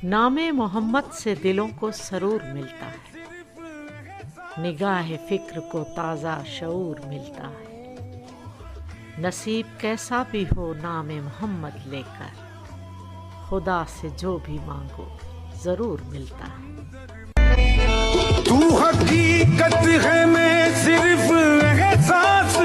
نام محمد سے دلوں کو سرور ملتا ہے، نگاہ فکر کو تازہ شعور ملتا ہے۔ نصیب کیسا بھی ہو نام محمد لے کر، خدا سے جو بھی مانگو ضرور ملتا ہے۔ تو حقیقت ہے میں صرف احساس